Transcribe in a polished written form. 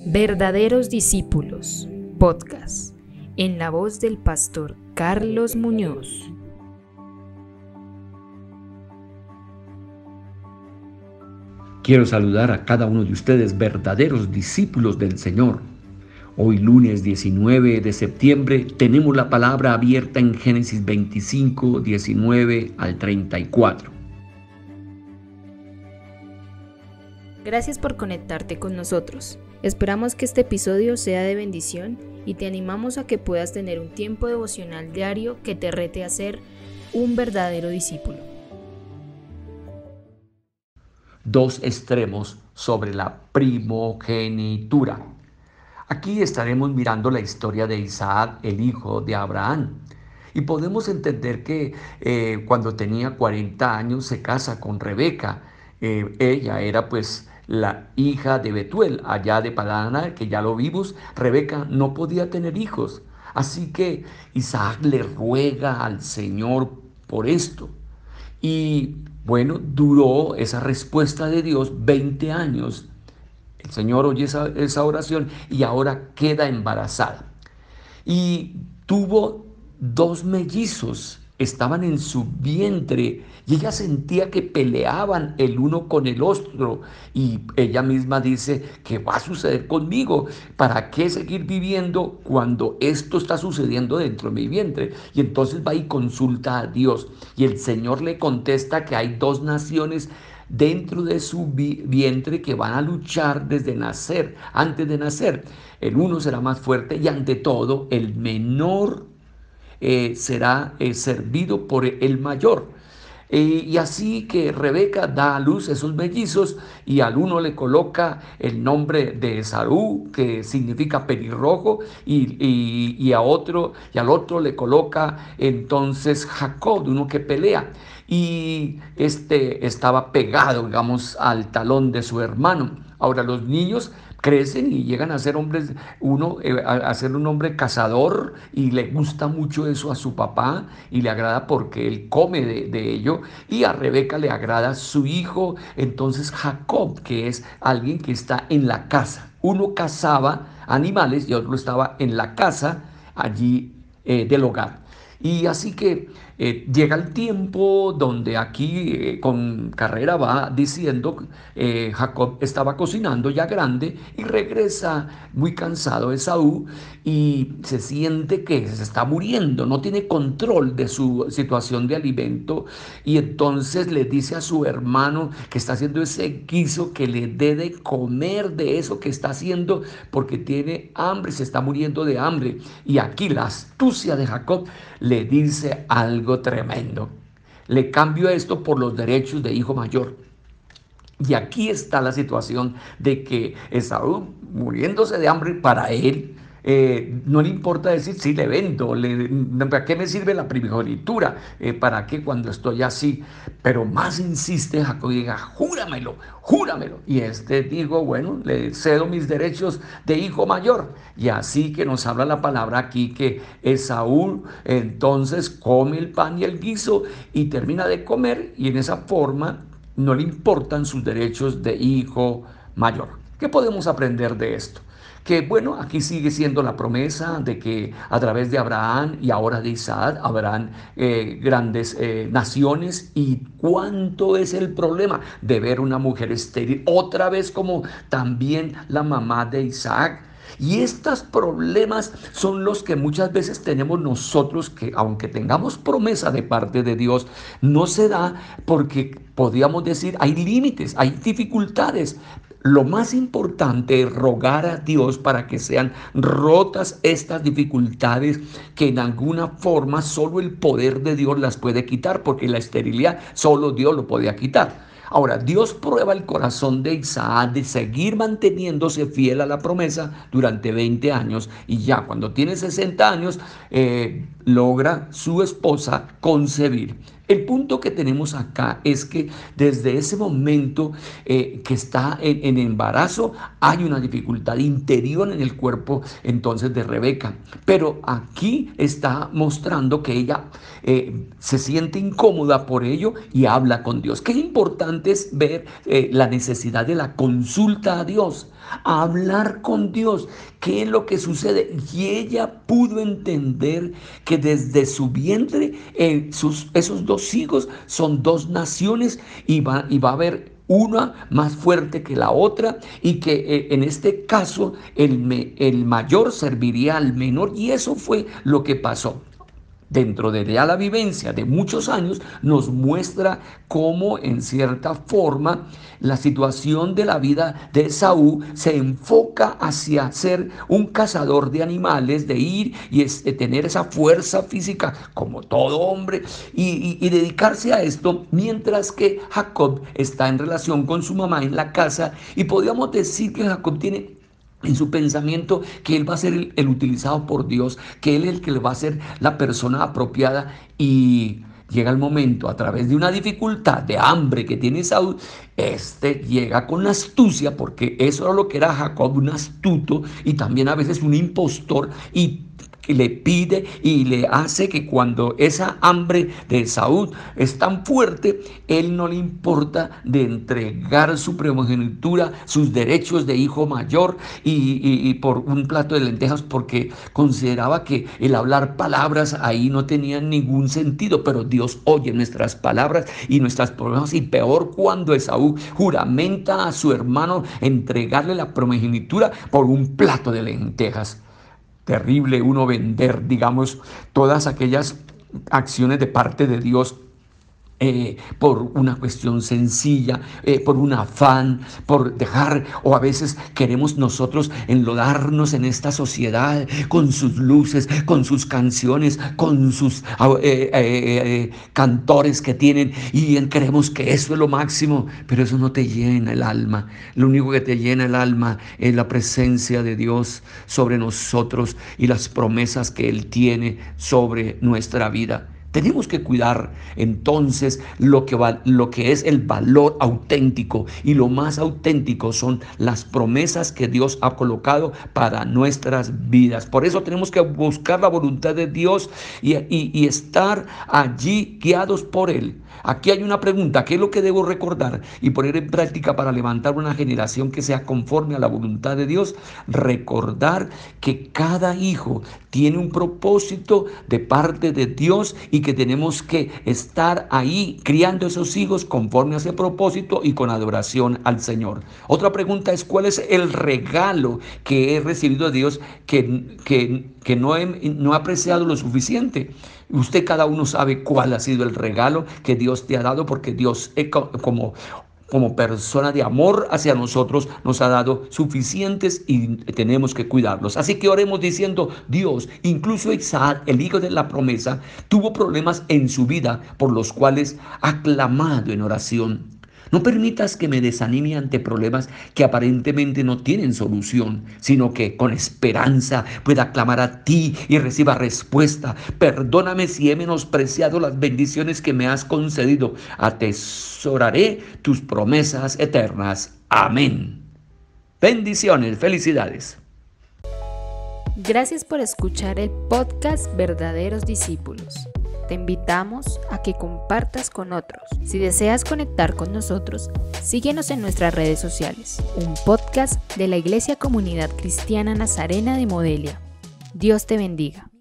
Verdaderos Discípulos, podcast, en la voz del pastor Carlos Muñoz. Quiero saludar a cada uno de ustedes, verdaderos discípulos del Señor. Hoy lunes 19 de septiembre tenemos la palabra abierta en Génesis 25, 19 al 34. Gracias por conectarte con nosotros. Esperamos que este episodio sea de bendición y te animamos a que puedas tener un tiempo devocional diario que te rete a ser un verdadero discípulo. Dos extremos sobre la primogenitura. Aquí estaremos mirando la historia de Isaac, el hijo de Abraham. Y podemos entender que cuando tenía 40 años se casa con Rebeca. Ella era pues la hija de Betuel, allá de Padán, que ya lo vimos. Rebeca no podía tener hijos. Así que Isaac le ruega al Señor por esto. Y bueno, duró esa respuesta de Dios 20 años. El Señor oye esa oración y ahora queda embarazada. Y tuvo 2 mellizos, estaban en su vientre y ella sentía que peleaban el uno con el otro. Y ella misma dice, ¿qué va a suceder conmigo? ¿Para qué seguir viviendo cuando esto está sucediendo dentro de mi vientre? Y entonces va y consulta a Dios. Y el Señor le contesta que hay 2 naciones dentro de su vientre que van a luchar desde nacer, antes de nacer. El uno será más fuerte y ante todo el menor será servido por el mayor. Y así que Rebeca da a luz esos mellizos y al uno le coloca el nombre de Esaú, que significa pelirrojo, y al otro le coloca entonces Jacob, uno que pelea. Y este estaba pegado, digamos, al talón de su hermano. Ahora los niños crecen y llegan a ser hombres, a ser un hombre cazador, y le gusta mucho eso a su papá y le agrada porque él come de ello, y a Rebeca le agrada su hijo, entonces Jacob, que es alguien que está en la casa. Uno cazaba animales y otro estaba en la casa allí del hogar. Y así que llega el tiempo donde aquí con Carrera va diciendo, Jacob estaba cocinando ya grande y regresa muy cansado Esaú y se siente que se está muriendo, no tiene control de su situación de alimento, y entonces le dice a su hermano que está haciendo ese guiso que le dé de comer de eso que está haciendo porque tiene hambre, se está muriendo de hambre. Y aquí la astucia de Jacob le dice algo tremendo. Le cambio esto por los derechos de hijo mayor. Y aquí está la situación de que Esaú, muriéndose de hambre, para él no le importa decir, sí, le vendo, ¿para qué me sirve la primogenitura? ¿Para qué cuando estoy así? Pero más insiste Jacob y diga, júramelo, júramelo. Y digo, bueno, le cedo mis derechos de hijo mayor. Y así que nos habla la palabra aquí que Esaú entonces come el pan y el guiso y termina de comer, y en esa forma no le importan sus derechos de hijo mayor. ¿Qué podemos aprender de esto? Que bueno, aquí sigue siendo la promesa de que a través de Abraham y ahora de Isaac habrán grandes naciones. ¿Y cuánto es el problema de ver una mujer estéril? Otra vez, como también la mamá de Isaac. Y estos problemas son los que muchas veces tenemos nosotros, que aunque tengamos promesa de parte de Dios, no se da porque podríamos decir hay límites, hay dificultades. Lo más importante es rogar a Dios para que sean rotas estas dificultades, que en alguna forma solo el poder de Dios las puede quitar, porque la esterilidad solo Dios lo podía quitar. Ahora, Dios prueba el corazón de Isaac de seguir manteniéndose fiel a la promesa durante 20 años, y ya cuando tiene 60 años logra su esposa concebir. El punto que tenemos acá es que desde ese momento que está en embarazo hay una dificultad interior en el cuerpo entonces de Rebeca, pero aquí está mostrando que ella se siente incómoda por ello y habla con Dios. Qué importante es ver la necesidad de la consulta a Dios. a hablar con Dios. ¿Qué es lo que sucede? Y ella pudo entender que desde su vientre esos dos hijos son dos naciones y va a haber una más fuerte que la otra, y que en este caso el mayor serviría al menor, y eso fue lo que pasó. Dentro de ya la vivencia de muchos años nos muestra cómo en cierta forma la situación de la vida de Esaú se enfoca hacia ser un cazador de animales, de ir y tener esa fuerza física como todo hombre y dedicarse a esto, mientras que Jacob está en relación con su mamá en la casa, y podríamos decir que Jacob tiene en su pensamiento que él va a ser el utilizado por Dios, que él es el que le va a ser la persona apropiada, y llega el momento, a través de una dificultad de hambre que tiene Saúl, llega con astucia, porque eso era lo que era Jacob, un astuto y también a veces un impostor, y le pide y le hace que cuando esa hambre de Saúl es tan fuerte, él no le importa de entregar su primogenitura, sus derechos de hijo mayor, y por un plato de lentejas, porque consideraba que el hablar palabras ahí no tenía ningún sentido. Pero Dios oye nuestras palabras y nuestras problemas, y peor cuando Esaú juramenta a su hermano entregarle la primogenitura por un plato de lentejas. Terrible uno vender, digamos, todas aquellas acciones de parte de Dios por una cuestión sencilla, por un afán, por dejar, o a veces queremos nosotros enlodarnos en esta sociedad con sus luces, con sus canciones, con sus cantores que tienen, y creemos que eso es lo máximo, pero eso no te llena el alma. Lo único que te llena el alma es la presencia de Dios sobre nosotros y las promesas que Él tiene sobre nuestra vida. Tenemos que cuidar entonces lo que es el valor auténtico, y lo más auténtico son las promesas que Dios ha colocado para nuestras vidas. Por eso tenemos que buscar la voluntad de Dios y estar allí guiados por Él. Aquí hay una pregunta: ¿qué es lo que debo recordar y poner en práctica para levantar una generación que sea conforme a la voluntad de Dios? Recordar que cada hijo tiene un propósito de parte de Dios, y que tenemos que estar ahí criando esos hijos conforme a ese propósito y con adoración al Señor. Otra pregunta es: ¿cuál es el regalo que he recibido de Dios que no he apreciado lo suficiente? Usted, cada uno sabe cuál ha sido el regalo que Dios te ha dado, porque Dios como persona de amor hacia nosotros nos ha dado suficientes, y tenemos que cuidarlos. Así que oremos diciendo: Dios, incluso Isaac, el hijo de la promesa, tuvo problemas en su vida por los cuales ha clamado en oración. No permitas que me desanime ante problemas que aparentemente no tienen solución, sino que con esperanza pueda clamar a ti y reciba respuesta. Perdóname si he menospreciado las bendiciones que me has concedido. Atesoraré tus promesas eternas. Amén. Bendiciones, felicidades. Gracias por escuchar el podcast Verdaderos Discípulos. Te invitamos a que compartas con otros. Si deseas conectar con nosotros, síguenos en nuestras redes sociales. Un podcast de la Iglesia Comunidad Cristiana Nazarena de Modelia. Dios te bendiga.